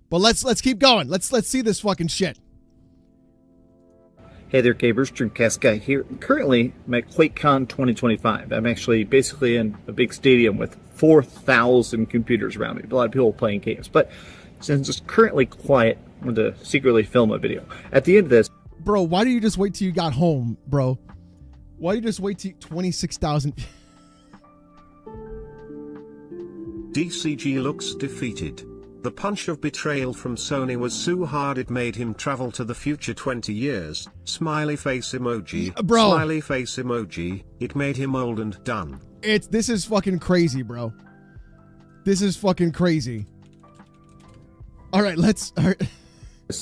But let's keep going. Let's see this fucking shit. Hey there, gamers. Dreamcast guy here. Currently, I'm at QuakeCon 2025. I'm actually basically in a big stadium with 4,000 computers around me. A lot of people playing games. But since it's currently quiet, I'm going to secretly film a video. At the end of this... Bro, why do you just wait till you got home, bro? Why do you just wait till 26,000... DCG looks defeated. The punch of betrayal from Sony was so hard it made him travel to the future 20 years. Smiley face emoji. Bro. Smiley face emoji. It made him old and done. This is fucking crazy, bro. This is fucking crazy. All right,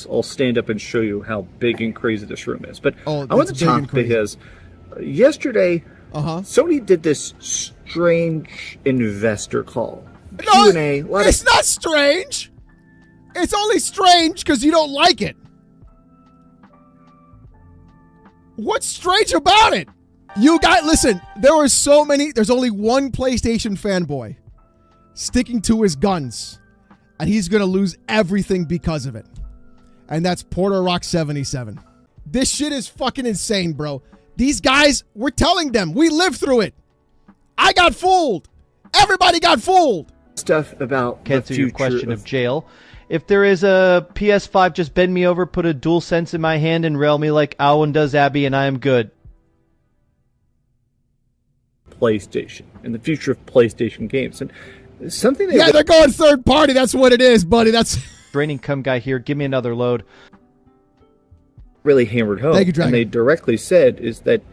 I'll stand up and show you how big and crazy this room is. But I want to talk because yesterday, Sony did this strange investor call. No, Q&A. It's not strange. It's only strange because you don't like it. What's strange about it? You guys, listen, there's only one PlayStation fanboy sticking to his guns, and he's going to lose everything because of it. And that's Porter Rock 77. This shit is fucking insane, bro. These guys, we're telling them, we lived through it. I got fooled. Everybody got fooled. Stuff about answer your question of jail. If there is a PS5, just bend me over, put a DualSense in my hand, and rail me like Owen does Abby, and I am good. PlayStation and the future of PlayStation games, and something. They're going third party. That's what it is, buddy. That's draining cum guy here. Give me another load. Really hammered home. Thank you, Dragon. And they directly said is that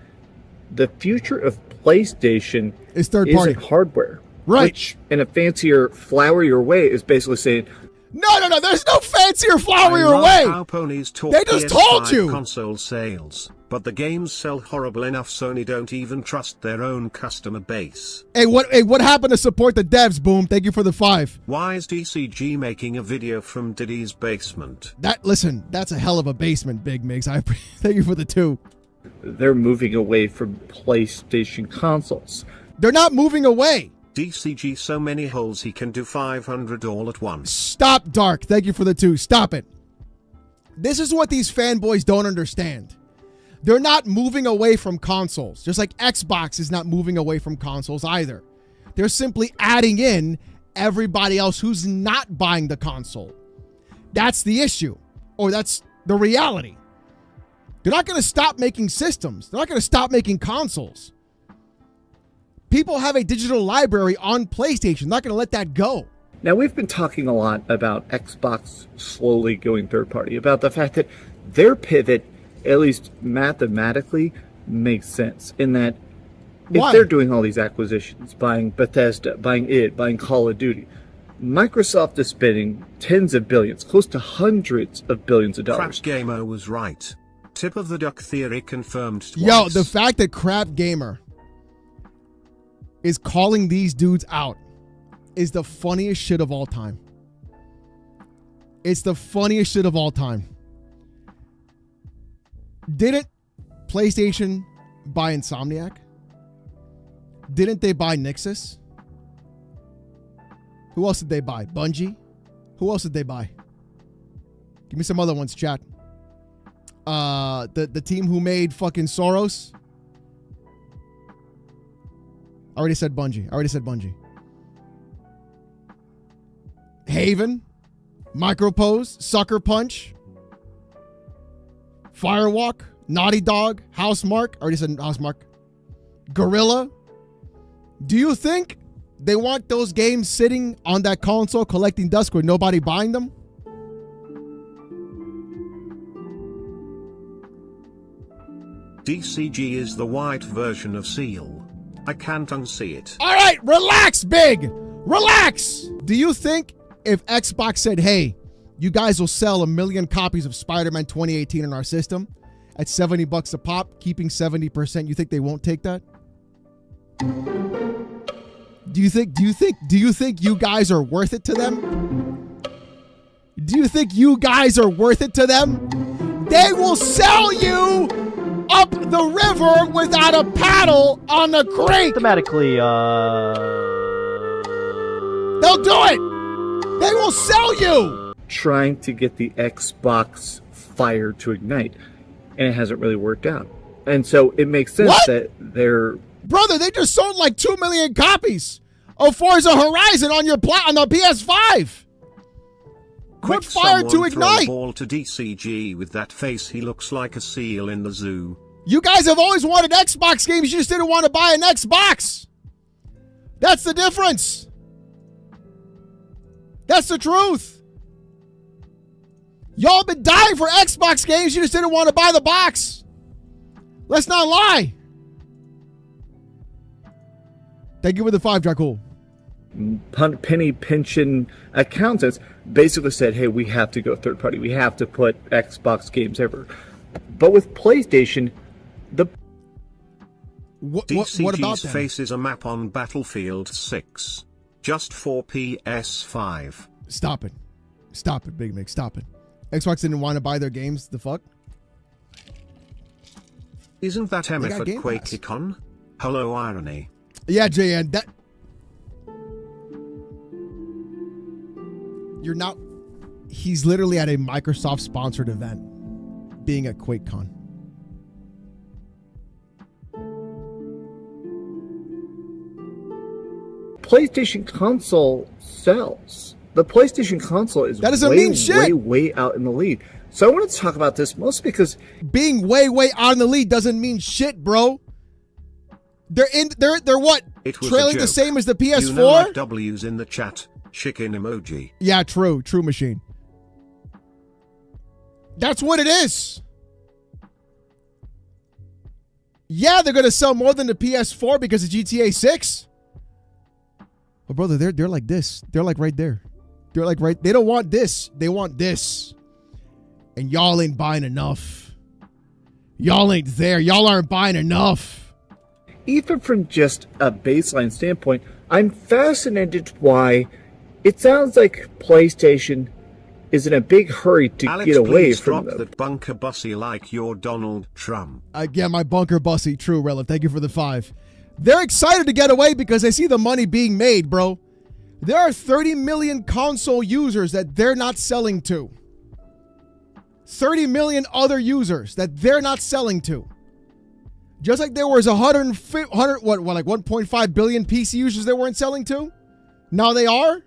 the future of PlayStation is third party hardware. Right. Which, in a fancier, flowerier way, is basically saying, No. There's no fancier, flowerier way. How ponies talk. They just told you. Console sales, but the games sell horrible enough. Sony don't even trust their own customer base. Hey, what happened to support the devs? Boom. Thank you for the 5. Why is DCG making a video from Diddy's basement? Listen, that's a hell of a basement, Big Migs. Thank you for the 2. They're moving away from PlayStation consoles. They're not moving away. DCG so many holes he can do 500 all at once. Stop, Dark. Thank you for the 2. Stop it. This is what these fanboys don't understand. They're not moving away from consoles. Just like Xbox is not moving away from consoles either. They're simply adding in everybody else who's not buying the console. That's the issue. Or that's the reality. They're not going to stop making systems. They're not going to stop making consoles. People have a digital library on PlayStation. Not going to let that go. Now, we've been talking a lot about Xbox slowly going third party, about the fact that their pivot, at least mathematically, makes sense. In that, if they're doing all these acquisitions, buying Bethesda, buying buying Call of Duty, Microsoft is spending tens of billions, close to hundreds of billions of dollars. Crap Gamer was right. Tip of the duck theory confirmed twice. Yo, the fact that Crap Gamer is calling these dudes out is the funniest shit of all time. It's the funniest shit of all time. Didn't PlayStation buy Insomniac? Didn't they buy Nixxes? Who else did they buy? Bungie? Who else did they buy? Give me some other ones, chat. The team who made fucking Soros. I already said Bungie. Haven, Micropose, Sucker Punch, Firewalk, Naughty Dog, Housemarque. I already said Housemarque. Gorilla. Do you think they want those games sitting on that console collecting dust with nobody buying them? DCG is the white version of Seal. I can't unsee it. All right, relax, Big. Relax. Do you think if Xbox said, hey, you guys will sell 1 million copies of Spider-Man 2018 in our system at $70 a pop, keeping 70%, you think they won't take that? Do you think you guys are worth it to them? Do you think you guys are worth it to them? They will sell you up the river without a paddle on the creek. Thematically, They'll do it. They will sell you. trying to get the Xbox fire to ignite, and it hasn't really worked out. And so it makes sense that they're... Brother, they just sold like 2 million copies of Forza Horizon on your on the PS5. What fire to ignite? Ball to DCG with that face. He looks like a seal in the zoo. You guys have always wanted Xbox games. You just didn't want to buy an Xbox. That's the difference. That's the truth. Y'all been dying for Xbox games. You just didn't want to buy the box. Let's not lie. Thank you for the 5, Dracul. Penny pinching accountants basically said, hey, we have to go third party. We have to put Xbox games everywhere. But with PlayStation, the... What DCG's about that? face is a map on Battlefield 6. Just for PS5. Stop it. Stop it, Big Mick. Stop it. Xbox didn't want to buy their games. The fuck? Isn't that MF at QuakeCon? Hello, irony. Yeah, JN. That... You're not... He's literally at a Microsoft-sponsored event. Being at QuakeCon. PlayStation console sells. The PlayStation console is way out in the lead. So I wanted to talk about this mostly because being way out in the lead doesn't mean shit, bro. They're what? Trailing the same as the PS4? You know, like W's in the chat. Chicken emoji. Yeah, true machine. That's what it is. Yeah, they're gonna sell more than the PS4 because of GTA 6. But brother, they're like this. They're like right there. They're like right. They don't want this. They want this. And y'all ain't buying enough. Y'all ain't there. Y'all aren't buying enough. Even from just a baseline standpoint, I'm fascinated why it sounds like PlayStation is in a big hurry to get away from them. That bunker bussy like your Donald Trump. Yeah, my bunker bussy. True, Relic. Thank you for the 5. They're excited to get away because they see the money being made, bro. There are 30 million console users that they're not selling to. 30 million other users that they're not selling to. Just like there was 1.5 billion PC users they weren't selling to. Now they are.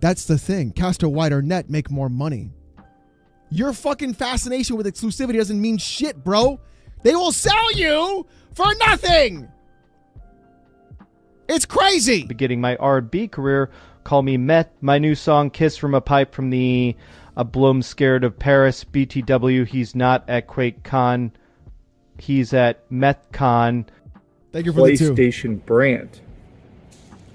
That's the thing. Cast a wider net, make more money. Your fucking fascination with exclusivity doesn't mean shit, bro. They will sell you for nothing. It's crazy. Beginning my R&B career, call me Met. My new song, Kiss from a Pipe from the A Blum Scared of Paris. BTW, he's not at QuakeCon. He's at MetCon. Thank you for the 2. PlayStation brand.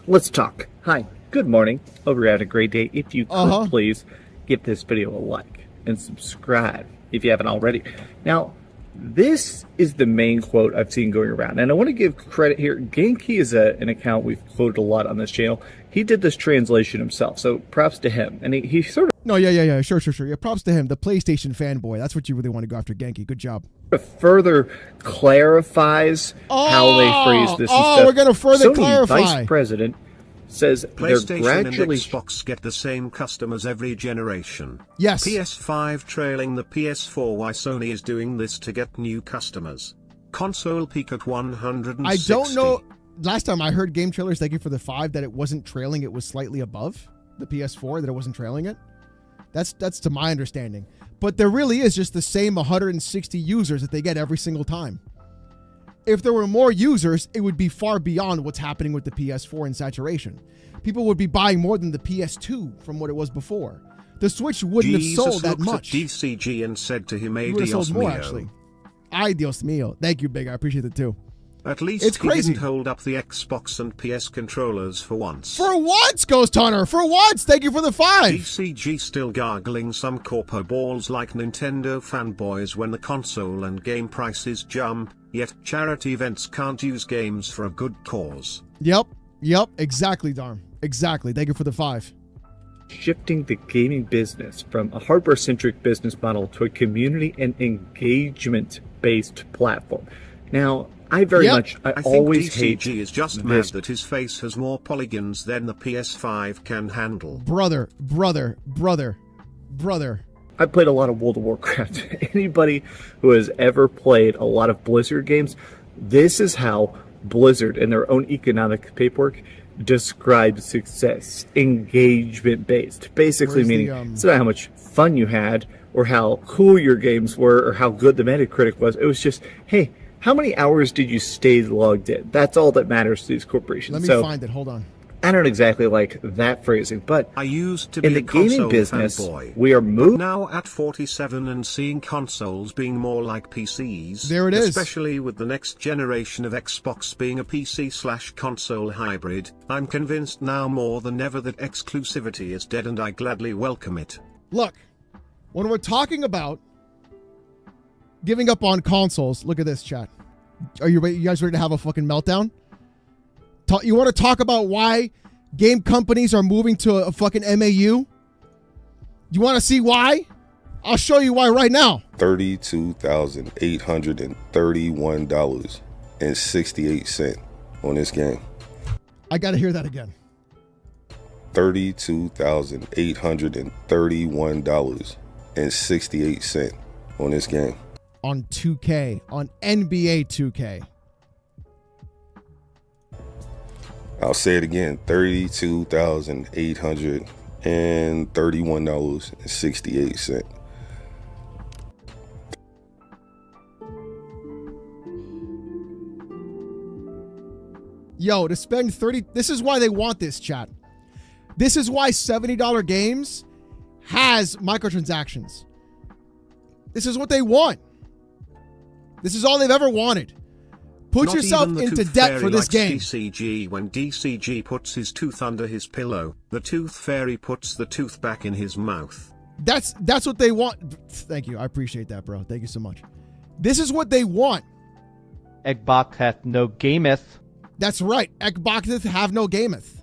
Let's talk. Hi, good morning. Hope you're having a great day. If you could, please give this video a like and subscribe if you haven't already. Now, this is the main quote I've seen going around, and I want to give credit here. Genki is an account we've quoted a lot on this channel. He did this translation himself, so props to him. And he sort of... No, yeah, sure. Yeah, props to him, the PlayStation fanboy. That's what you really want to go after, Genki. Good job. Further clarifies how they phrase this and stuff. We're going to further Sony clarify. Vice President says PlayStation they're gradually... and Xbox get the same customers every generation. Yes. PS5 trailing the PS4. Why Sony is doing this to get new customers. Console peak at 160. I don't know. Last time I heard game trailers, thank you for the 5, that it wasn't trailing. It was slightly above the PS4, that it wasn't trailing it. That's to my understanding. But there really is just the same 160 users that they get every single time. If there were more users, it would be far beyond what's happening with the PS4 in saturation. People would be buying more than the PS2 from what it was before. The Switch wouldn't have sold that much. At DCG and said to him, "It would have sold more, actually." Ay, Dios mío. Thank you, Big. I appreciate it too. At least it's crazy. He didn't hold up the Xbox and PS controllers for once. For once, Ghost Hunter. For once. Thank you for the 5. DCG still gargling some corpo balls like Nintendo fanboys when the console and game prices jump, yet charity events can't use games for a good cause. Yep. Exactly, Darm. Exactly. Thank you for the 5. Shifting the gaming business from a hardware-centric business model to a community and engagement-based platform. Now, I always think hate DCG is just mad that his face has more polygons than the PS5 can handle. Brother. I played a lot of World of Warcraft. Anybody who has ever played a lot of Blizzard games, this is how Blizzard, in their own economic paperwork, describes success. Engagement-based. Basically meaning it's not how much fun you had, or how cool your games were, or how good the Metacritic was. It was just, hey, how many hours did you stay logged in? That's all that matters to these corporations. Let me find it. Hold on. I don't exactly like that phrasing, but I used to be in the a console gaming business, fanboy. we are moving. Now at 47 and seeing consoles being more like PCs. There it is. Especially with the next generation of Xbox being a PC/console hybrid, I'm convinced now more than ever that exclusivity is dead, and I gladly welcome it. Look, when we're talking about giving up on consoles, look at this, chat. Are you guys ready to have a fucking meltdown? You want to talk about why game companies are moving to a fucking MAU? You want to see why? I'll show you why right now. $32,831.68 on this game. I got to hear that again. $32,831.68 on this game. On 2K, on NBA 2K. I'll say it again, $32,831.68. Yo, to spend 30, this is why they want this, chat. This is why $70 games has microtransactions. This is what they want. This is all they've ever wanted. Put Not yourself even the into Tooth debt Fairy for this game. DCG, when DCG puts his tooth under his pillow, the Tooth Fairy puts the tooth back in his mouth. That's what they want. Thank you. I appreciate that, bro. Thank you so much. This is what they want. Xbox hath no gameth. That's right. Xboxeth have no gameth.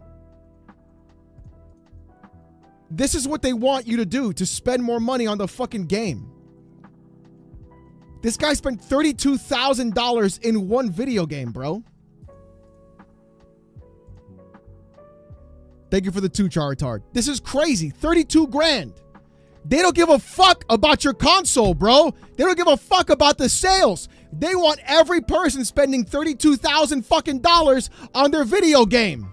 This is what they want you to do, to spend more money on the fucking game. This guy spent $32,000 in one video game, bro. Thank you for the 2 Charitard. This is crazy. 32 grand. They don't give a fuck about your console, bro. They don't give a fuck about the sales. They want every person spending $32,000 fucking dollars on their video game.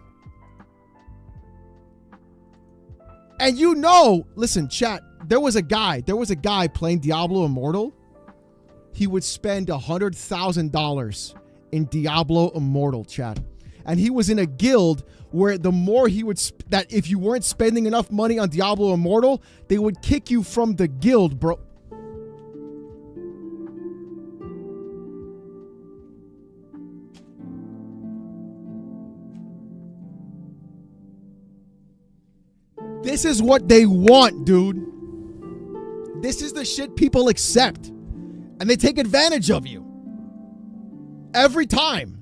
And you know, listen, chat, there was a guy playing Diablo Immortal. He would spend $100,000 in Diablo Immortal, chat. And he was in a guild where the more he would, that if you weren't spending enough money on Diablo Immortal, they would kick you from the guild, bro. This is what they want, dude. This is the shit people accept. And they take advantage of you. Every time.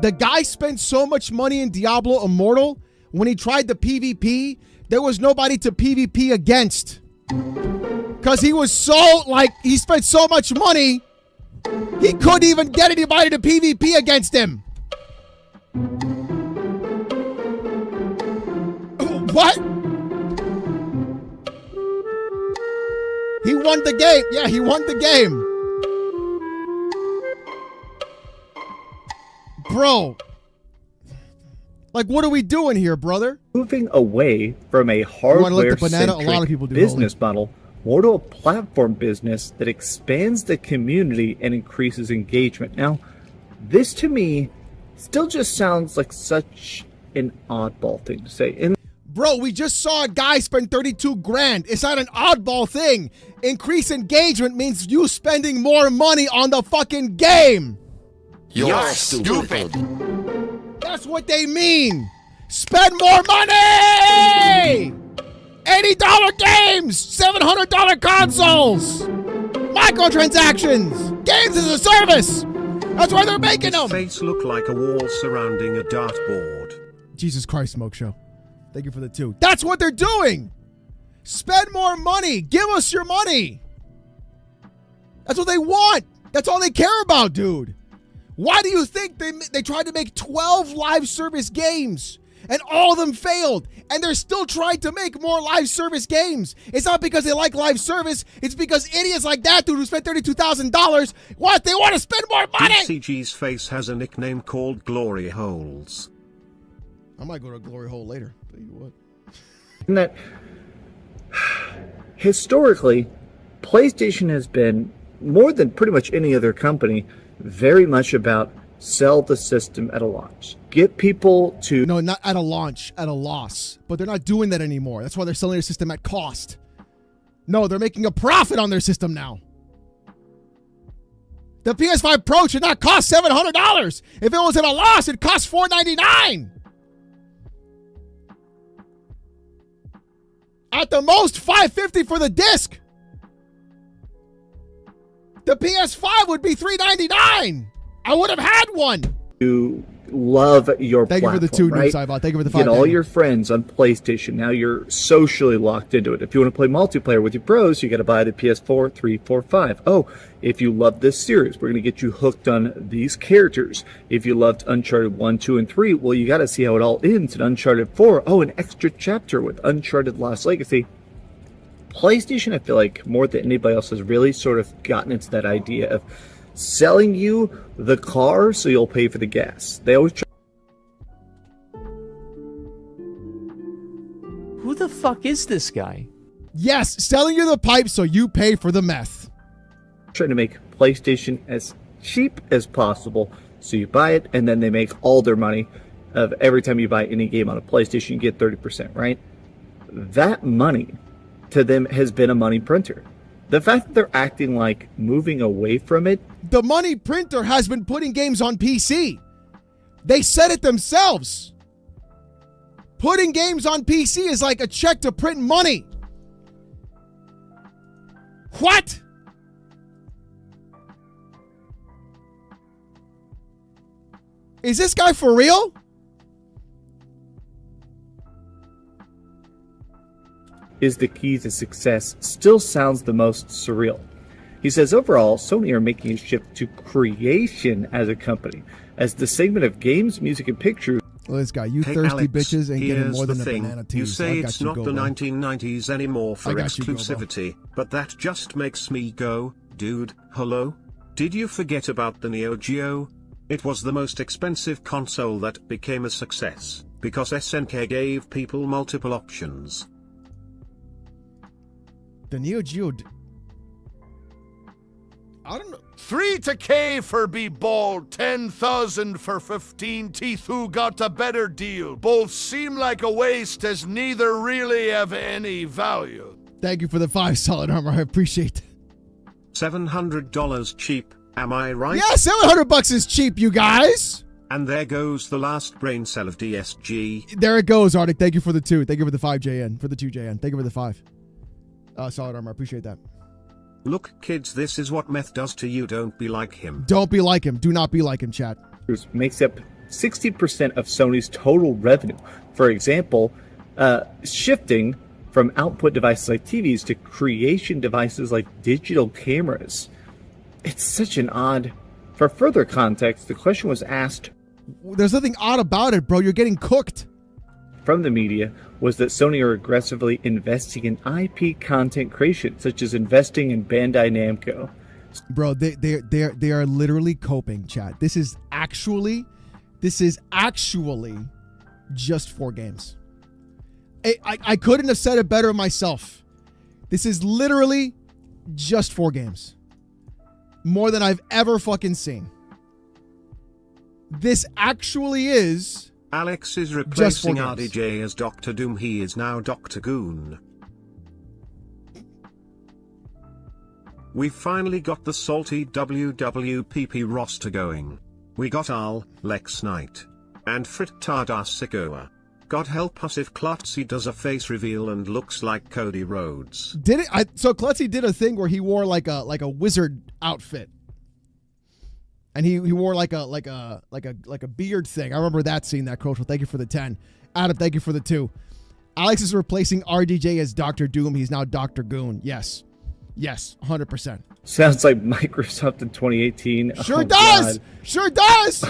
The guy spent so much money in Diablo Immortal, when he tried the PvP, there was nobody to PvP against. Because he was so, he spent so much money, he couldn't even get anybody to PvP against him. What? He won the game. Yeah, he won the game. Bro. What are we doing here, brother? Moving away from a hardware-centric business model more to a platform business that expands the community and increases engagement. Now, this to me still just sounds like such an oddball thing to say. Bro, we just saw a guy spend 32 grand. It's not an oddball thing. Increased engagement means you spending more money on the fucking game. You're stupid. That's what they mean. Spend more money! $80 games! $700 consoles! Microtransactions! Games as a service! That's why they're making them! His face looked like a wall surrounding a dartboard. Jesus Christ, Smoke Show. Thank you for the 2. That's what they're doing! Spend more money. Give us your money. That's what they want. That's all they care about, dude. Why do you think they tried to make 12 live service games and all of them failed, and they're still trying to make more live service games? It's not because they like live service. It's because idiots like that dude who spent $32,000, what? They want to spend more money. DCG's face has a nickname called Glory Holes. I might go to a glory hole later. Tell you what. And that historically, PlayStation has been, more than pretty much any other company, very much about sell the system at a launch. Get people to... No, not at a launch, at a loss. But they're not doing that anymore. That's why they're selling their system at cost. No, they're making a profit on their system now. The PS5 Pro should not cost $700. If it was at a loss, it cost $499. At the most, $550 for the disc. The PS5 would be $399. I would have had one. You love your Thank platform, you for the 2, right? Noob. Thank you for the 5. Get all your friends on PlayStation. Now you're socially locked into it. If you want to play multiplayer with your bros, you got to buy the PS4, 3, 4, 5. Oh, if you love this series, we're going to get you hooked on these characters. If you loved Uncharted 1, 2, and 3, well, you got to see how it all ends in Uncharted 4. Oh, an extra chapter with Uncharted Lost Legacy. PlayStation, I feel like, more than anybody else, has really sort of gotten into that idea of selling you the car so you'll pay for the gas. They always try. Who the fuck is this guy? Yes, selling you the pipe so you pay for the meth. Trying to make PlayStation as cheap as possible so you buy it, and then they make all their money of every time you buy any game on a PlayStation, you get 30%, right? That money to them has been a money printer. The fact that they're acting like moving away from it. The money printer has been putting games on PC. They said it themselves. Putting games on PC is like a check to print money. What? Is this guy for real? Is the key to success still sounds the most surreal. He says overall, Sony are making a shift to creation as a company, as the segment of games, music, and pictures. Well, this guy, you Hey, thirsty Alex, bitches ain't getting here's more the than a thing. banana tea. You so say I got it's you, not go, the bro. 1990s anymore for I got you, go, bro. exclusivity, but that just makes me go, dude, hello? Did you forget about the Neo Geo? It was the most expensive console that became a success, because SNK gave people multiple options. The Neo Geo. I don't know. 3 to K for be bald, 10,000 for 15 teeth. Who got a better deal? Both seem like a waste as neither really have any value. Thank you for the 5 solid armor. I appreciate it. $700 cheap, am I right? Yeah, $700 is cheap, you guys. And there goes the last brain cell of DSG. There it goes, Arctic. Thank you for the 2. Thank you for the 5 JN. For the 2 JN. Thank you for the 5. Solid armor. I appreciate that. Look, kids, this is what meth does to you. Don't be like him. Don't be like him. Do not be like him, chat. Makes up 60% of Sony's total revenue. For example, shifting from output devices like TVs to creation devices like digital cameras. It's such an odd... For further context, the question was asked... There's nothing odd about it, bro. You're getting cooked. From the media was that Sony are aggressively investing in IP content creation, such as investing in Bandai Namco. Bro, they are literally coping, chat. This is actually just 4 games. I couldn't have said it better myself. This is literally just 4 games. More than I've ever fucking seen. This actually is... Alex is replacing RDJ as Dr. Doom. He is now Dr. Goon. We finally got the salty WWPP roster going. We got Al, Lex Knight, and Frittata Sikoa. God help us if Klutzy does a face reveal and looks like Cody Rhodes. Did it? So Klutzy did a thing where he wore like a wizard outfit. And he wore like a beard thing. I remember that scene, that Coach. Thank you for the 10. Adam, thank you for the 2. Alex is replacing RDJ as Dr. Doom. He's now Dr. Goon. Yes. Yes, 100%. Sounds like Microsoft in 2018. Sure does. God. Sure does.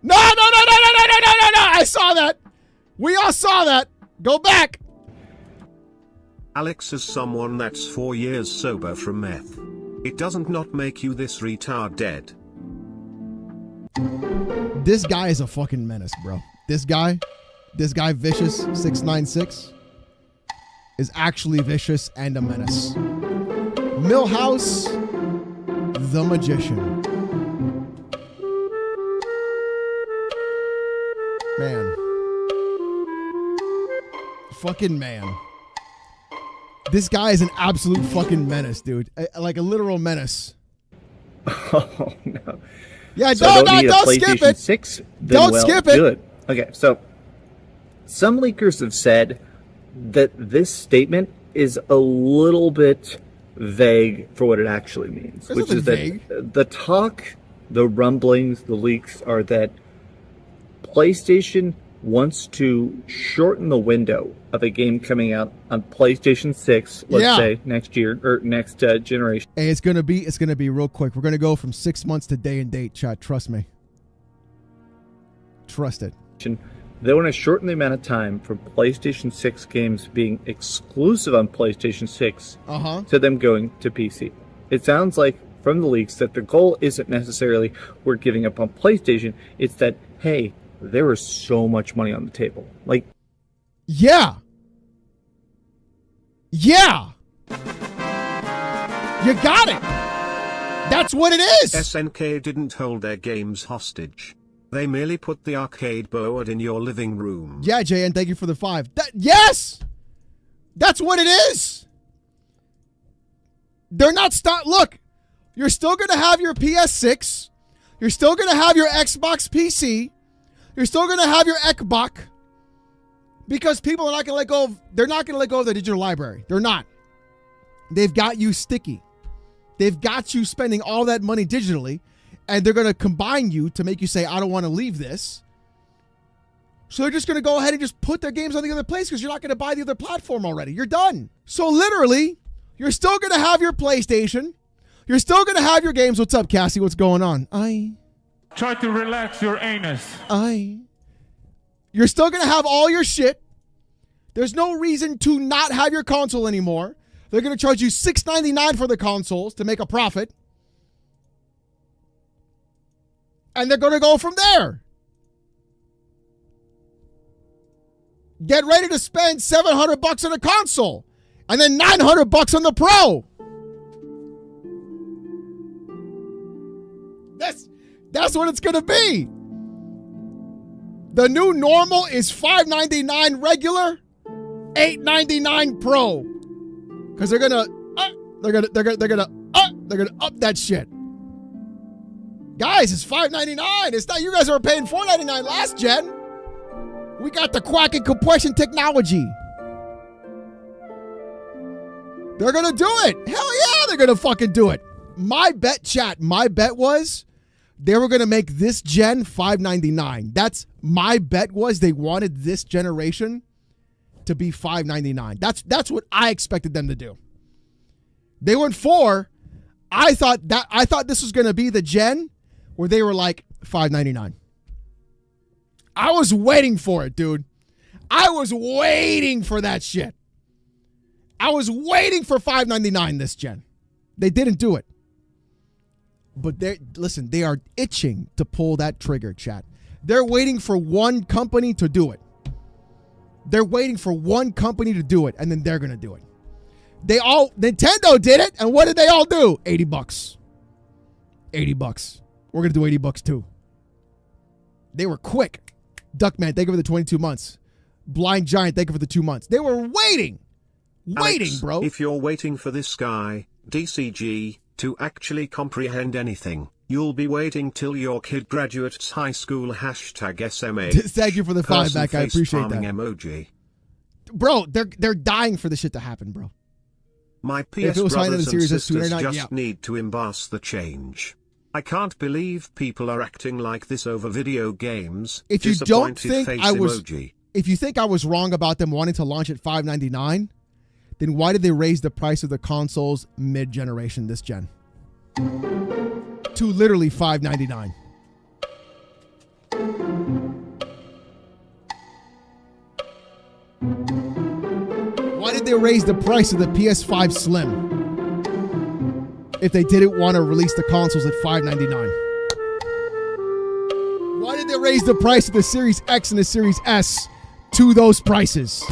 No. I saw that. We all saw that. Go back. Alex is someone that's 4 years sober from meth. It doesn't not make you this retard dead. This guy is a fucking menace, bro. This guy Vicious 696 is actually vicious and a menace. Millhouse, the magician. Man. Fucking man. This guy is an absolute fucking menace, dude. Like a literal menace. Oh, no. Yeah, so don't skip it. 6, Don't skip it. Good. Okay, so some leakers have said that this statement is a little bit vague for what it actually means. There's which is vague. That the talk, the rumblings, the leaks are that PlayStation wants to shorten the window of a game coming out on PlayStation 6, let's say next year or next generation. Hey, it's gonna be real quick. We're gonna go from 6 months to day and date, chat. Trust me. Trust it. They want to shorten the amount of time for PlayStation 6 games being exclusive on PlayStation 6 to them going to PC. It sounds like from the leaks that the goal isn't necessarily we're giving up on PlayStation. It's that, hey, there was so much money on the table. Like, yeah. Yeah. You got it. That's what it is. SNK didn't hold their games hostage. They merely put the arcade board in your living room. Yeah, JN, thank you for the 5. Yes! That's what it is. They're not look, you're still going to have your PS6. You're still going to have your Xbox PC. You're still going to have your Xbox. Because people are not going to let go of, they're not going to let go of the digital library. They're not. They've got you sticky. They've got you spending all that money digitally. And they're going to combine you to make you say, I don't want to leave this. So they're just going to go ahead and just put their games on the other place because you're not going to buy the other platform already. You're done. So literally, you're still going to have your PlayStation. You're still going to have your games. What's up, Cassie? What's going on? Try to relax your anus. You're still going to have all your shit. There's no reason to not have your console anymore. They're going to charge you $6.99 for the consoles to make a profit. And they're going to go from there. Get ready to spend $700 on a console and then $900 on the Pro. That's what it's going to be. The new normal is $5.99 regular, $8.99 Pro. Cuz they're going to up that shit. Guys, it's $5.99. It's not, you guys were paying $4.99 last gen. We got the quack and compression technology. They're going to do it. Hell yeah, they're going to fucking do it. My bet, chat, my bet was they were going to make this gen $5.99. That's my bet was they wanted this generation to be $5.99. That's what I expected them to do. They went 4. I thought this was going to be the gen where they were like $5.99. I was waiting for it, dude. I was waiting for that shit. I was waiting for $5.99 this gen. They didn't do it. But they are itching to pull that trigger, chat. They're waiting for one company to do it. They're waiting for one company to do it, and then they're going to do it. Nintendo did it, and what did they all do? $80. $80. We're going to do $80 too. They were quick. Duckman, thank you for the 22 months. Blind Giant, thank you for the 2 months. They were waiting. Alex, bro. If you're waiting for this guy, DCG, to actually comprehend anything, you'll be waiting till your kid graduates high school #SMA. Thank you for the 5 back. I appreciate that. Emoji. Bro, they're dying for this shit to happen, bro. My PS brothers and sisters just need to embrace the change. I can't believe people are acting like this over video games. If you don't think I was... emoji. if you think I was wrong about them wanting to launch at $599, then why did they raise the price of the consoles mid-generation this gen to literally $599? Why did they raise the price of the PS5 Slim if they didn't want to release the consoles at $599? Why did they raise the price of the Series X and the Series S to those prices?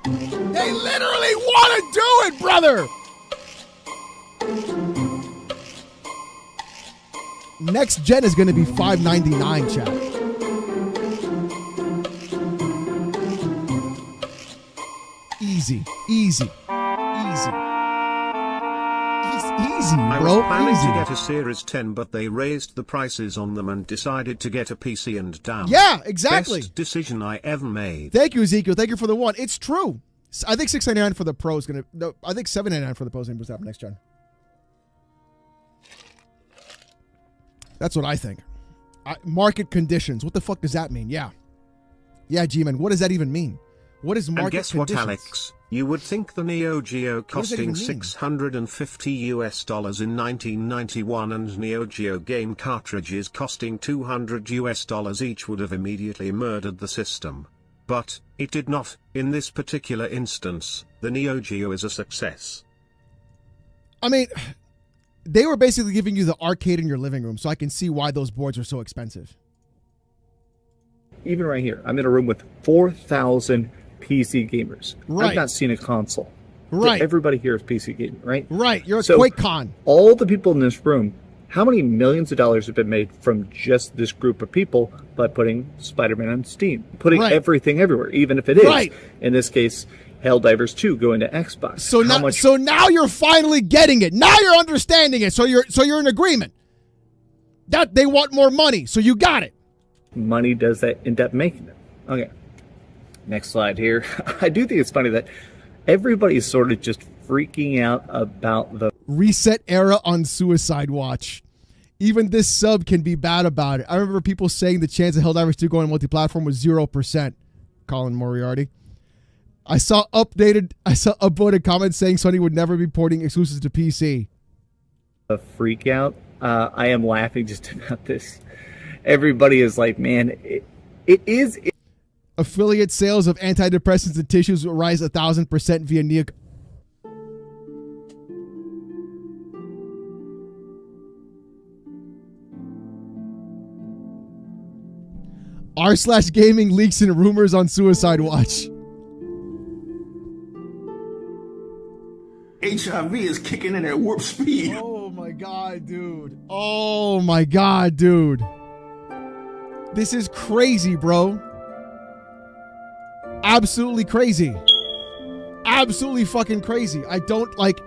They literally want to do it, brother! Next gen is going to be $599, chat. Easy, easy, easy. Easy, I bro. was planning Easy. to get a Series 10, but they raised the prices on them and decided to get a PC and down. Yeah, exactly. Best decision I ever made. Thank you, Ezekiel. Thank you for the one. It's true. I think $699 for the Pro is going to... No, I think $799 for the Pro is going to happen next gen. That's what I think. Market conditions. What the fuck does that mean? Yeah. Yeah, G-Man. What does that even mean? What is market and guess conditions? what, Alex? You would think the Neo Geo costing $650 in 1991 and Neo Geo game cartridges costing $200 each would have immediately murdered the system. But it did not. In this particular instance, the Neo Geo is a success. I mean, they were basically giving you the arcade in your living room, so I can see why those boards are so expensive. Even right here, I'm in a room with 4,000 PC gamers. Right. I've not seen a console. Right. Everybody here is PC gaming, right? Right. You're at So, QuakeCon. All the people in this room, how many millions of dollars have been made from just this group of people by putting Spider-Man on Steam? Putting Right. everything everywhere, even if it is, Right. in this case, Helldivers 2 going to Xbox. So now you're finally getting it. Now you're understanding it. So you're in agreement that they want more money. So you got it. money does that end up making it? Okay. Next slide here. I do think it's funny that everybody's sort of just freaking out about the Reset era on Suicide Watch. Even this sub can be bad about it. I remember people saying the chance of Helldivers 2 going multi-platform was 0%. Colin Moriarty. I saw upvoted comments saying Sony would never be porting exclusives to PC. freak out. I am laughing just about this. Everybody is like, man, it is. Affiliate sales of antidepressants and tissues will rise 1,000% via Neo. r/gaming leaks and rumors on Suicide Watch. HIV is kicking in at warp speed. Oh my god, dude. Oh my god, dude. This is crazy, bro. Absolutely crazy. Absolutely fucking crazy. I don't like...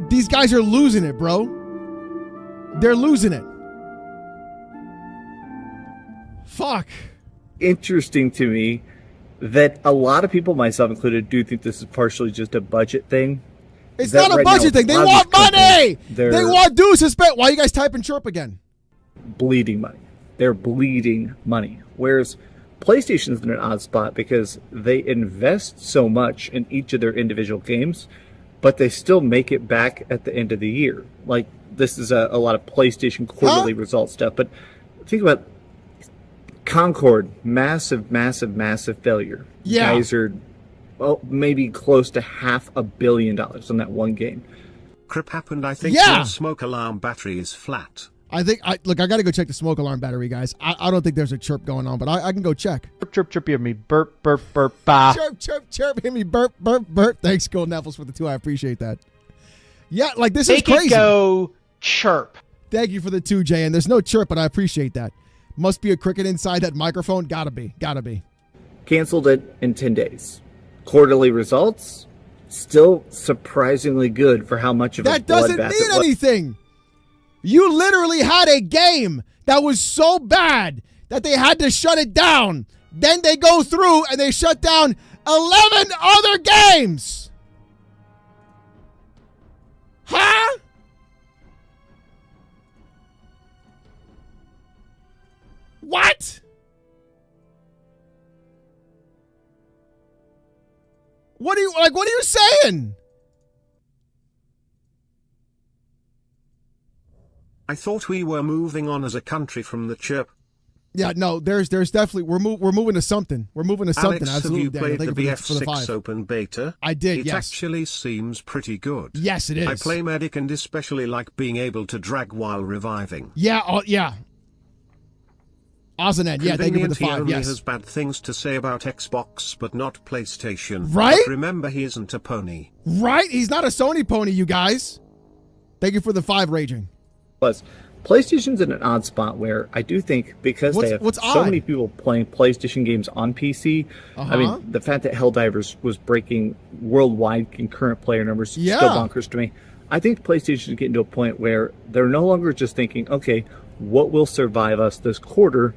These guys are losing it, bro. They're losing it. Fuck. Interesting to me that a lot of people, myself included, do think this is partially just a budget thing. It's not a budget thing. They want money. They want dues to spend. Why are you guys typing chirp again? Bleeding money. They're bleeding money. Whereas PlayStation's in an odd spot because they invest so much in each of their individual games, but they still make it back at the end of the year. Like, this is a lot of PlayStation quarterly results stuff. But think about Concord, massive failure. Yeah. Guys are, well, maybe close to $500 million on that one game. Crap happened. I think Yeah. your smoke alarm battery is flat. Look, I got to go check the smoke alarm battery, guys. I don't think there's a chirp going on, but I can go check. Chirp, hear me. Burp, bah. Chirp, hit me, burp. Thanks, Golden Apples, for the 2. I appreciate that. Yeah, like, this is Make crazy. it go chirp. Thank you for the 2, Jay. And there's no chirp, but I appreciate that. Must be a cricket inside that microphone. Gotta be. Canceled it in 10 days. Quarterly results, still surprisingly good for how much of a That doesn't bloodbath mean it was. anything. You literally had a game that was so bad that they had to shut it down. Then they go through and they shut down 11 other games. Huh? What? What are you saying? I thought we were moving on as a country from the chirp. Yeah, no, there's definitely we're moving to something. We're moving to something. Alex, Absolutely. have you played the for the BF6 open beta? I did. It yes. actually seems pretty good. Yes, it is. I play medic and especially like being able to drag while reviving. Yeah. Yeah. Ozanet, yeah, thank you for the 5. Only Yes. has bad things to say about Xbox, but not PlayStation. Right? But remember, he isn't a pony. Right? He's not a Sony pony, you guys. Thank you for the 5 raging. Plus, PlayStation's in an odd spot where I do think because they have so many people playing PlayStation games on PC. I mean, the fact that Helldivers was breaking worldwide concurrent player numbers still bonkers to me. I think PlayStation is getting to a point where they're no longer just thinking, okay, what will survive us this quarter?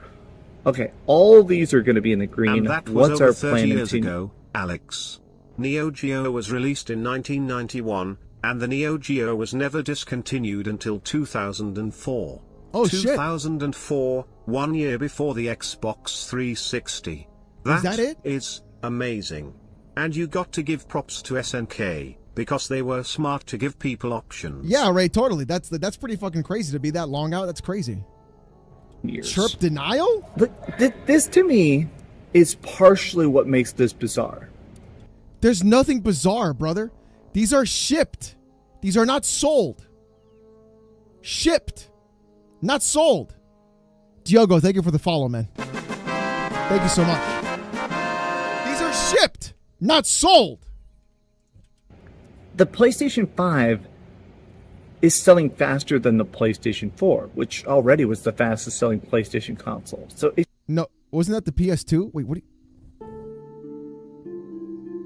Okay, all these are going to be in the green. And that was What's over our 30 plan? years ago, Alex. Neo Geo was released in 1991. And the Neo Geo was never discontinued until 2004. Oh, shit. 2004, 1 year before the Xbox 360. Is that it? Is amazing. And you got to give props to SNK, because they were smart to give people options. Yeah, Ray, totally. That's pretty fucking crazy to be that long out. That's crazy. Chirp denial? This, to me, is partially what makes this bizarre. There's nothing bizarre, brother. These are shipped. These are not sold. Shipped. Not sold. Diogo, thank you for the follow, man. Thank you so much. These are shipped, not sold. The PlayStation 5 is selling faster than the PlayStation 4, which already was the fastest selling PlayStation console. So no, wasn't that the PS2? Wait, what do you...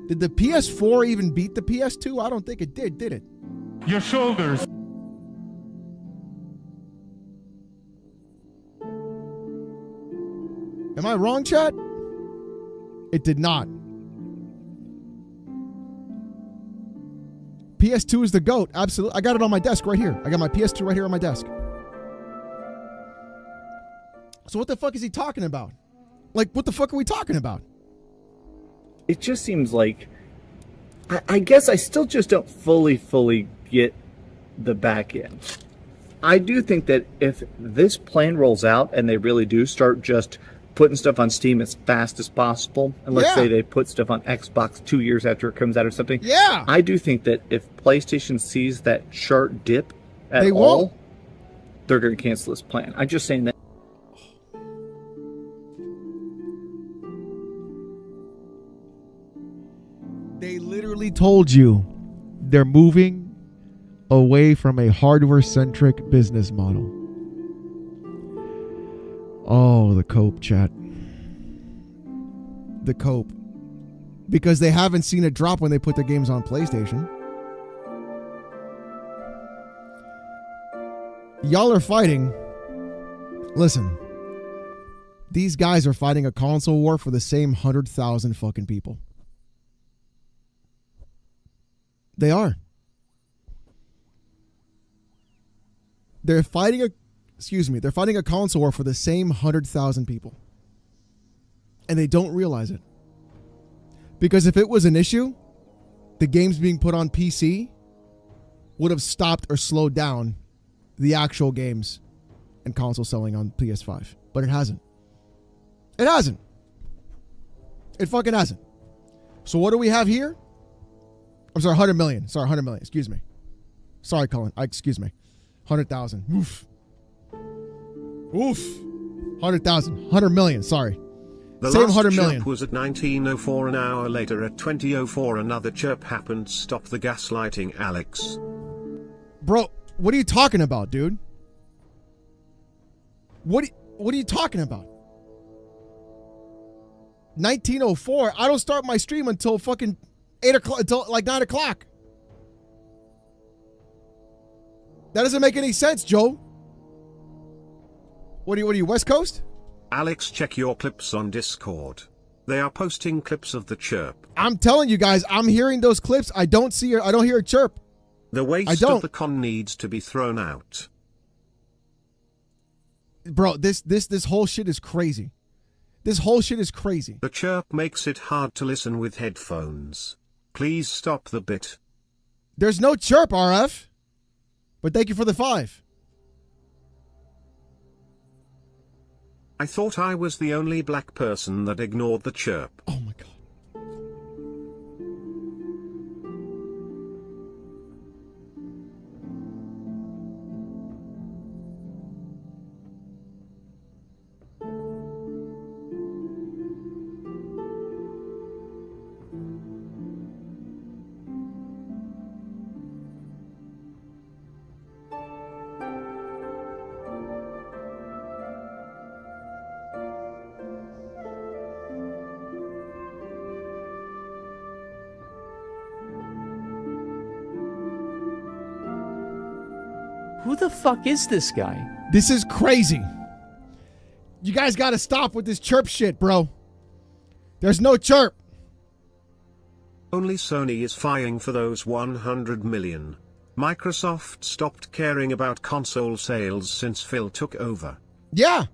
Did the PS4 even beat the PS2? I don't think it did it? Your shoulders. Am I wrong, chat? It did not. PS2 is the GOAT. Absolutely. I got it on my desk right here. I got my PS2 right here on my desk. So what the fuck is he talking about? Like, what the fuck are we talking about? It just seems like, I guess I still just don't fully get the back end. I do think that if this plan rolls out and they really do start just putting stuff on Steam as fast as possible, and let's say they put stuff on Xbox 2 years after it comes out or something, I do think that if PlayStation sees that sharp dip at all, they're going to cancel this plan. I'm just saying that. They literally told you they're moving away from a hardware-centric business model. Oh, the cope, chat. The cope. Because they haven't seen it drop when they put their games on PlayStation. Y'all are fighting. Listen. These guys are fighting a console war for the same 100,000 fucking people. They are. They're fighting a console war for the same 100,000 people. And they don't realize it. Because if it was an issue, the games being put on PC would have stopped or slowed down the actual games and console selling on PS5. But it hasn't. It hasn't. It fucking hasn't. So what do we have here? I'm sorry, 100 million. Sorry, 100 million. Excuse me. Sorry, Colin. Excuse me. 100,000. Oof. Oof. 100,000. 100 million. Sorry. The Same last 100 chirp million. was at 1904. An hour later at 2004 another chirp happened. Stop the gaslighting, Alex. Bro, what are you talking about, dude? What are you talking about? 1904? I don't start my stream until fucking 8 o'clock, until like 9 o'clock. That doesn't make any sense, Joe. What are you, West Coast? Alex, check your clips on Discord. They are posting clips of the chirp. I'm telling you guys, I'm hearing those clips. I don't hear a chirp. The waste of the con needs to be thrown out. Bro, this whole shit is crazy. This whole shit is crazy. The chirp makes it hard to listen with headphones. Please stop the bit. There's no chirp, RF. But thank you for the 5. I thought I was the only black person that ignored the chirp. Oh my God. Who the fuck is this guy? This is crazy. You guys got to stop with this chirp shit, bro. There's no chirp. Only Sony is fighting for those 100 million. Microsoft stopped caring about console sales since Phil took over. Yeah.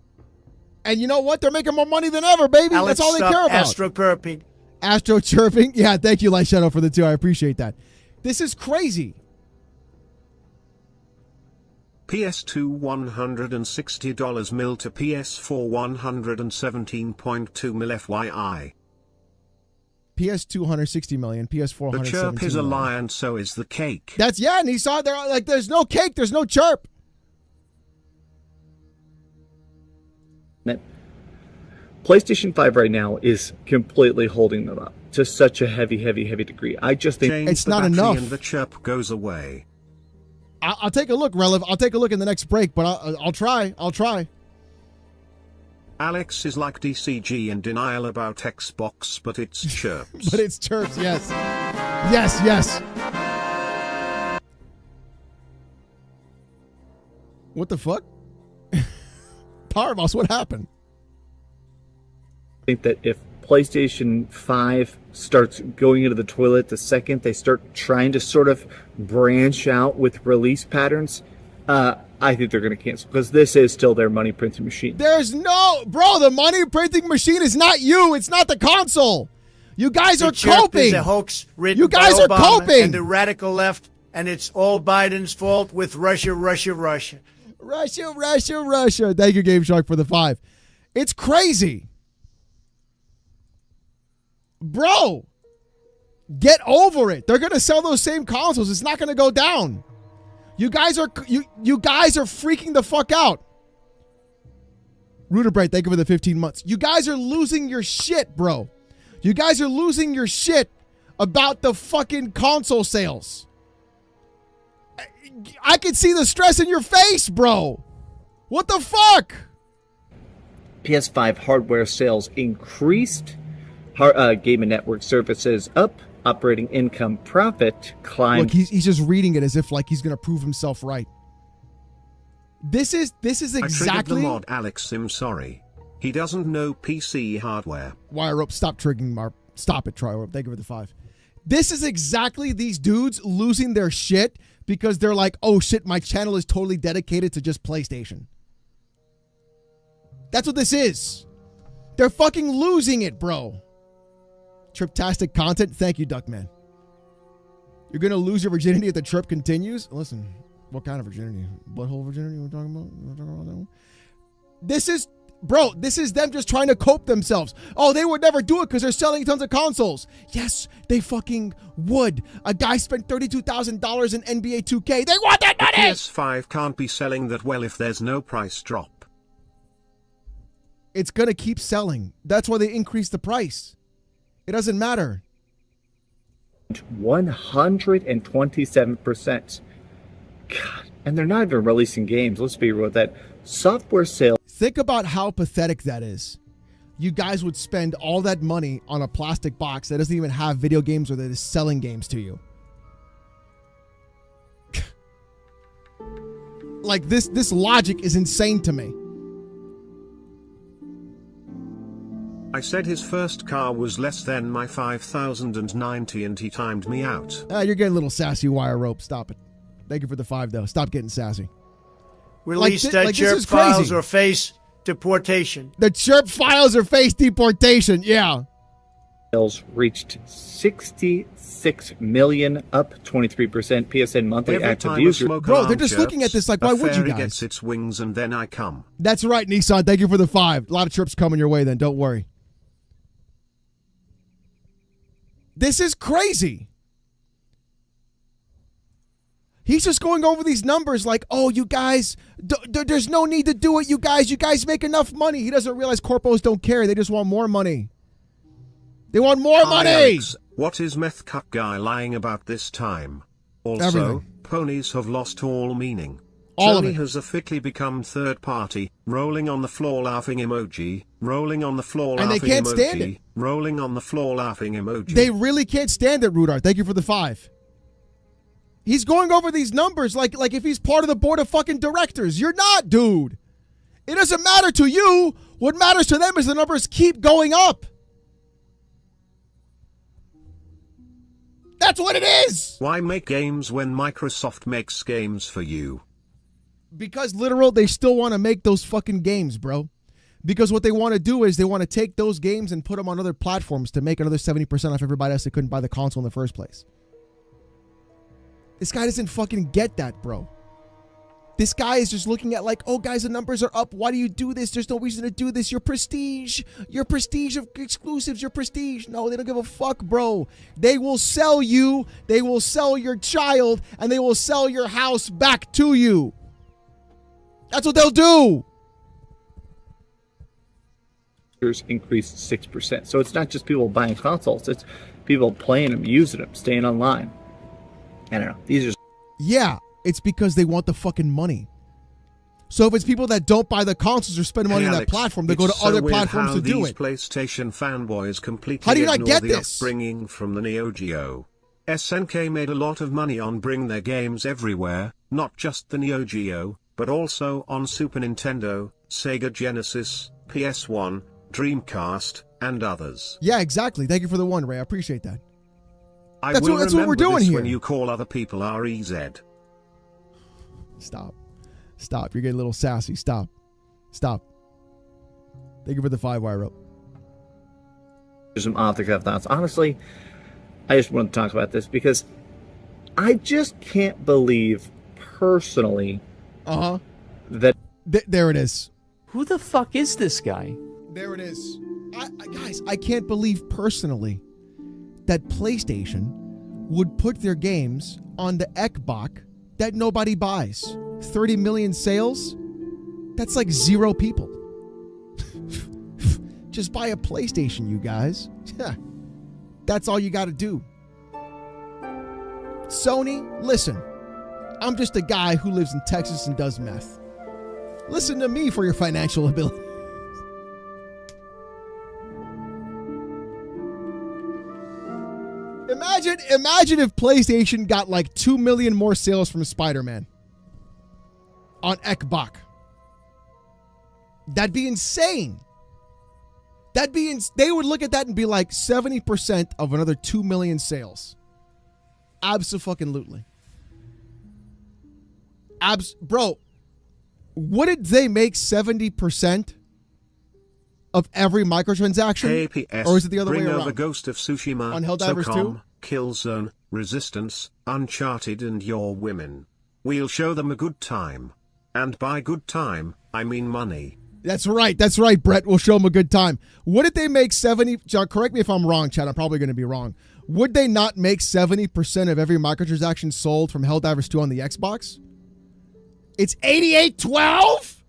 And you know what? They're making more money than ever, baby. Alex, That's all they stop care about. Astro burping. Astro chirping. Yeah, thank you, Light Shadow, for the 2. I appreciate that. This is crazy. PS2 $160 mil to PS4 117.2 mil FYI. PS2 160 million, PS4 The 117 chirp is a million. lie and so is the cake. That's, yeah, and he saw it there, like, there's no cake, there's no chirp. PlayStation 5 right now is completely holding them up to such a heavy degree. I just think Change it's the not battery enough. and the chirp goes away. I'll take a look, Reliv. I'll take a look in the next break, but I'll try. I'll try. Alex is like DCG in denial about Xbox, but it's chirps. But it's chirps, yes. Yes, yes. What the fuck? Powerboss, what happened? I think that if PlayStation 5 starts going into the toilet the second they start trying to sort of branch out with release patterns, I think they're going to cancel because this is still their money printing machine. There's no... Bro, the money printing machine is not you. It's not the console. You guys are coping. It's a hoax written You guys by are Obama coping. and the radical left, and it's all Biden's fault with Russia. Russia. Thank you, Game Shark, for the 5. It's crazy. Bro, get over it. They're going to sell those same consoles. It's not going to go down. You guys are freaking the fuck out. Ruderbright, thank you for the 15 months. You guys are losing your shit, bro. You guys are losing your shit about the fucking console sales. I can see the stress in your face, bro. What the fuck? PS5 hardware sales increased. Game and network services up. Operating income profit climbed. Look, he's just reading it as if like he's going to prove himself right. This is exactly... I triggered the mod Alex, I'm sorry. He doesn't know PC hardware. Wire Rope, stop triggering Marp. Stop it, Tri-Rope. Thank you for the 5. This is exactly these dudes losing their shit because they're like, oh shit, my channel is totally dedicated to just PlayStation. That's what this is. They're fucking losing it, bro. Triptastic content. Thank you, Duckman. You're going to lose your virginity if the trip continues? Listen, what kind of virginity? Butthole virginity we're talking about? We're talking about that one? This is, bro, this is them just trying to cope themselves. Oh, they would never do it because they're selling tons of consoles. Yes, they fucking would. A guy spent $32,000 in NBA 2K. They want that money! The PS5 can't be selling that well if there's no price drop. It's going to keep selling. That's why they increased the price. It doesn't matter. 127%. God, and they're not even releasing games. Let's be real with that. Software sales. Think about how pathetic that is. You guys would spend all that money on a plastic box that doesn't even have video games or that is selling games to you. Like this logic is insane to me. I said his first car was less than my 5,090 and he timed me out. You're getting a little sassy, Wire Rope. Stop it. Thank you for the 5, though. Stop getting sassy. Release that chirp files or face deportation. The chirp files or face deportation. Yeah. sales reached 66 million, up 23%. PSN monthly Every active time users. Bro, they're just looking at this like, why would you fairy guys? gets its wings and then I come. That's right, Nissan. Thank you for the 5. A lot of trips coming your way then. Don't worry. This is crazy. He's just going over these numbers like, oh, you guys, there's no need to do it, you guys. You guys make enough money. He doesn't realize corpos don't care. They just want more money. They want more money. Alex, what is Meth Cuck Guy lying about this time? Also, Everything. ponies have lost all meaning. All of Sony it. has officially become third party, rolling on the floor laughing emoji, rolling on the floor And they laughing can't emoji, stand it. rolling on the floor laughing emoji. They really can't stand it, Rudar. Thank you for the 5. He's going over these numbers like if he's part of the board of fucking directors. You're not, dude. It doesn't matter to you. What matters to them is the numbers keep going up. That's what it is. Why make games when Microsoft makes games for you? Because literal, they still want to make those fucking games, bro. Because what they want to do is they want to take those games and put them on other platforms to make another 70% off everybody else that couldn't buy the console in the first place. This guy doesn't fucking get that, bro. This guy is just looking at like, oh, guys, the numbers are up. Why do you do this? There's no reason to do this. Your prestige of exclusives, your prestige. No, they don't give a fuck, bro. They will sell you. They will sell your child, and they will sell your house back to you. That's what they'll do. Increased 6%. So it's not just people buying consoles. It's people playing them, using them, staying online. I don't know. These are... Yeah, it's because they want the fucking money. So if it's people that don't buy the consoles or spend money on that Alex, platform, they go to it's so other weird platforms how to do these it. PlayStation fanboys completely How do you not ignore get the this? upbringing from the Neo Geo. SNK made a lot of money on bringing their games everywhere, not just the Neo Geo, but also on Super Nintendo, Sega Genesis, PS1, Dreamcast, and others. Yeah, exactly. Thank you for the 1, Ray. I appreciate that. That's what we're doing this here. When you call other people REZ. Stop. You're getting a little sassy. Stop. Thank you for the 5 wire up. some off-the-cuff thoughts. Honestly, I just want to talk about this because I just can't believe personally that... There it is. Who the fuck is this guy? There it is. Guys, I can't believe personally that PlayStation would put their games on the Xbox that nobody buys. 30 million sales? That's like 0 people. Just buy a PlayStation, you guys. That's all you got to do. Sony, listen. I'm just a guy who lives in Texas and does meth. Listen to me for your financial ability. Imagine if PlayStation got like 2 million more sales from Spider-Man on Xbox. That'd be insane. They would look at that and be like 70% of another 2 million sales. Abso-fucking-lutely. Bro, wouldn't they make 70% of every microtransaction? KPS, or is it the other way bring around? over Ghost of Tsushima, On Helldivers 2? SOCOM, Killzone, Resistance, Uncharted and Your Women. We'll show them a good time. And by good time, I mean money. That's right, Brett. We'll show them a good time. Wouldn't they make 70... John, correct me if I'm wrong, Chad. I'm probably going to be wrong. Would they not make 70% of every microtransaction sold from Helldivers 2 on the Xbox? It's 8812?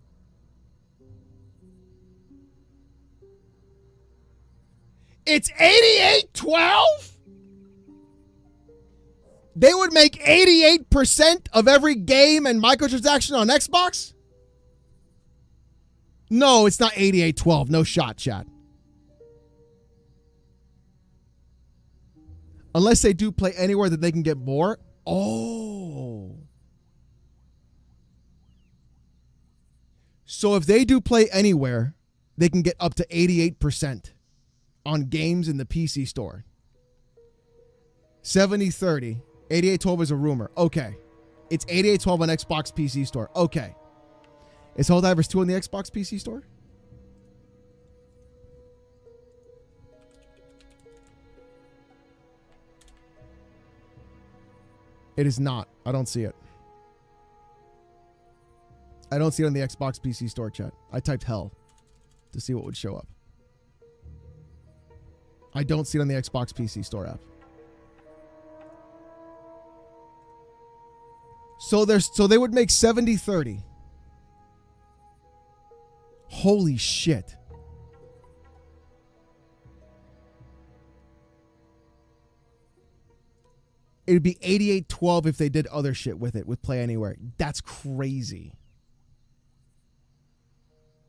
It's 8812? They would make 88% of every game and microtransaction on Xbox? No, it's not 8812. No shot, chat. Unless they do play anywhere that they can get more. Oh. So if they do play anywhere, they can get up to 88% on games in the PC store. 70-30. 8812 is a rumor. Okay. It's 8812 on Xbox PC store. Okay. Is Helldivers 2 on the Xbox PC store? It is not. I don't see it. I don't see it on the Xbox PC store chat. I typed hell to see what would show up. I don't see it on the Xbox PC store app. So they would make 70-30. Holy shit. It would be 88-12 if they did other shit with it, with Play Anywhere. That's crazy.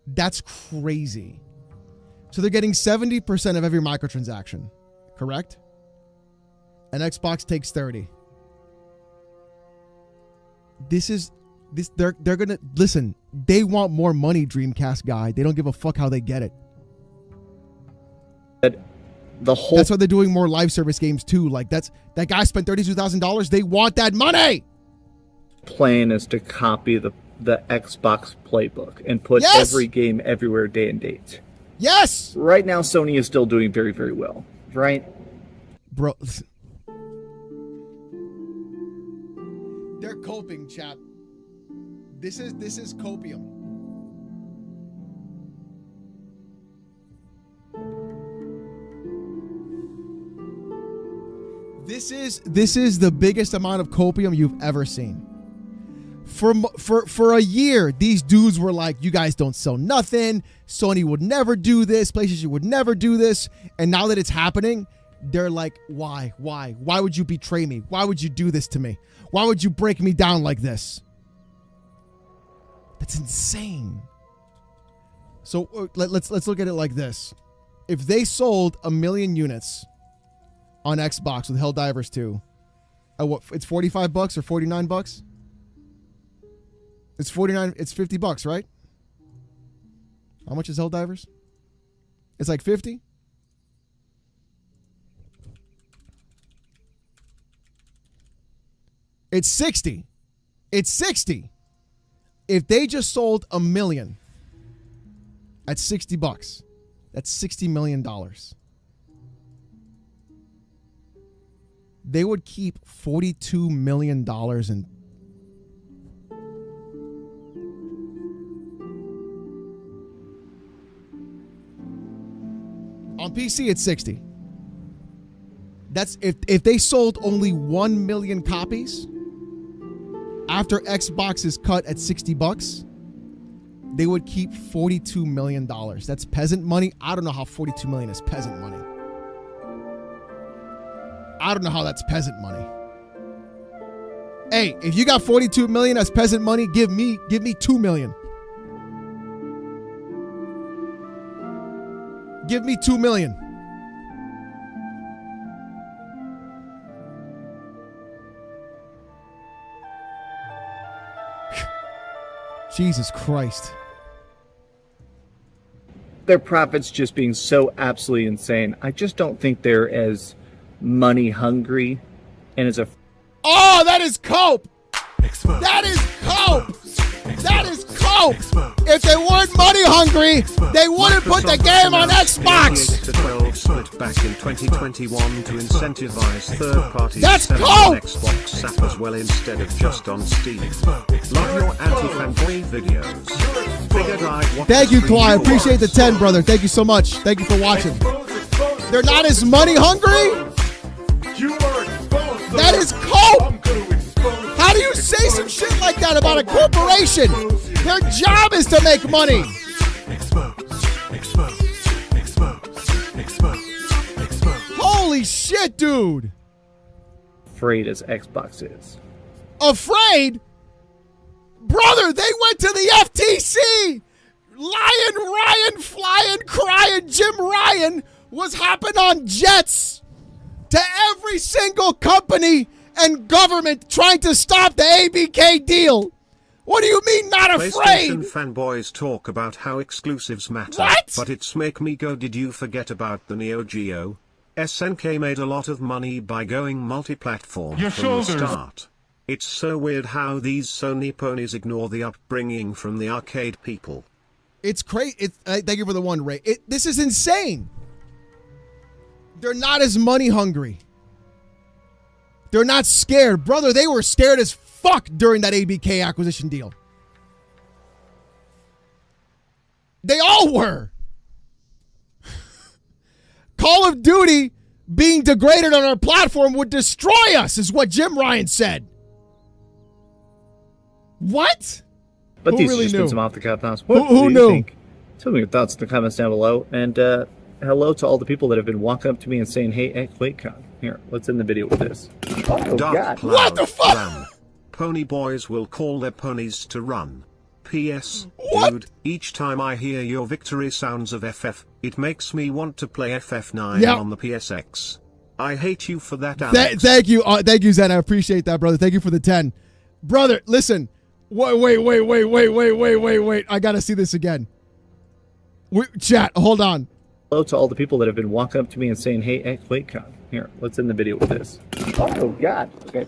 That's crazy. So they're getting 70% of every microtransaction, correct? And Xbox takes 30. They're gonna listen. They want more money, Dreamcast guy. They don't give a fuck how they get it. That's why they're doing more live service games too. Like that guy spent $32,000. They want that money. Plan is to copy the Xbox playbook and put every game everywhere, day and date. Yes. Right now, Sony is still doing very, very well. Right, bro. They're coping, chat. This is copium. This is the biggest amount of copium you've ever seen. For a year, these dudes were like, you guys don't sell nothing. Sony would never do this. PlayStation would never do this. And now that it's happening, they're like, why? Why would you betray me? Why would you do this to me? Why would you break me down like this? That's insane. So let's look at it like this. If they sold 1 million units on Xbox with Helldivers 2, it's $45 or $49? It's 49. It's $50, right? How much is Helldivers? It's like 50. It's 60. It's 60. If they just sold 1 million at $60, that's $60 million. They would keep $42 million in. On PC, it's 60. That's if they sold only 1 million copies after Xbox is cut at $60, they would keep $42 million. That's peasant money. I don't know how 42 million is peasant money. I don't know how that's peasant money. Hey, if you got 42 million as peasant money, give me 2 million. Give me 2 million. Jesus Christ. Their profits just being so absolutely insane. I just don't think they're as money hungry and as a... Oh, that is cope! That is cope! That is cope! If they weren't money hungry, they wouldn't put the game on Xbox! To 12 split back in 2021 to incentivize third-party That's selling cope! on Xbox app as well instead of just on Steam. Love your anti-fanboy videos. Figured I'd watch. Thank you, Claw. I appreciate the 10, brother. Thank you so much. Thank you for watching. They're not as money hungry? That is cope! How do you say some shit like that about a corporation? Their job is to make money. Holy shit, dude. Afraid as Xbox is. Afraid? Brother, they went to the FTC. Lion, Ryan, flying, crying, Jim Ryan was hopping on jets to every single company and government trying to stop the ABK deal. What do you mean not afraid? PlayStation fanboys talk about how exclusives matter. What? But it's make me go, did you forget about the Neo Geo? SNK made a lot of money by going multi-platform Your from shoulders. the start. It's so weird how these Sony ponies ignore the upbringing from the arcade people. It's crazy. Thank you for the one, Ray. This is insane. They're not as money hungry. They're not scared. Brother, they were scared as fuck during that ABK acquisition deal. They all were. Call of Duty being degraded on our platform would destroy us, is what Jim Ryan said. What? But Who these really are just knew? been some off-the-cuff thoughts. What Who do knew? you think? Tell me your thoughts in the comments down below. And hello to all the people that have been walking up to me and saying, hey, at QuakeCon. Here, let's end the video with this. Oh, Dark God. cloud, What the fuck? run. Pony boys will call their ponies to run. P.S. What? Dude, each time I hear your victory sounds of FF, it makes me want to play FF9 Yeah. on the PSX. I hate you for that, Alex. Thank you. Thank you, Zen. I appreciate that, brother. Thank you for the 10. Brother, listen. Wait. I got to see this again. Chat, hold on. Hello to all the people that have been walking up to me and saying, hey, at QuakeCon. Here, let's end the video with this. Oh, God. Okay,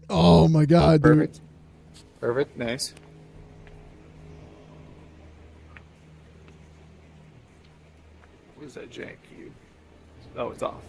Oh, my God, dude. Perfect. Perfect. Nice. What is that jank? Oh, it's off.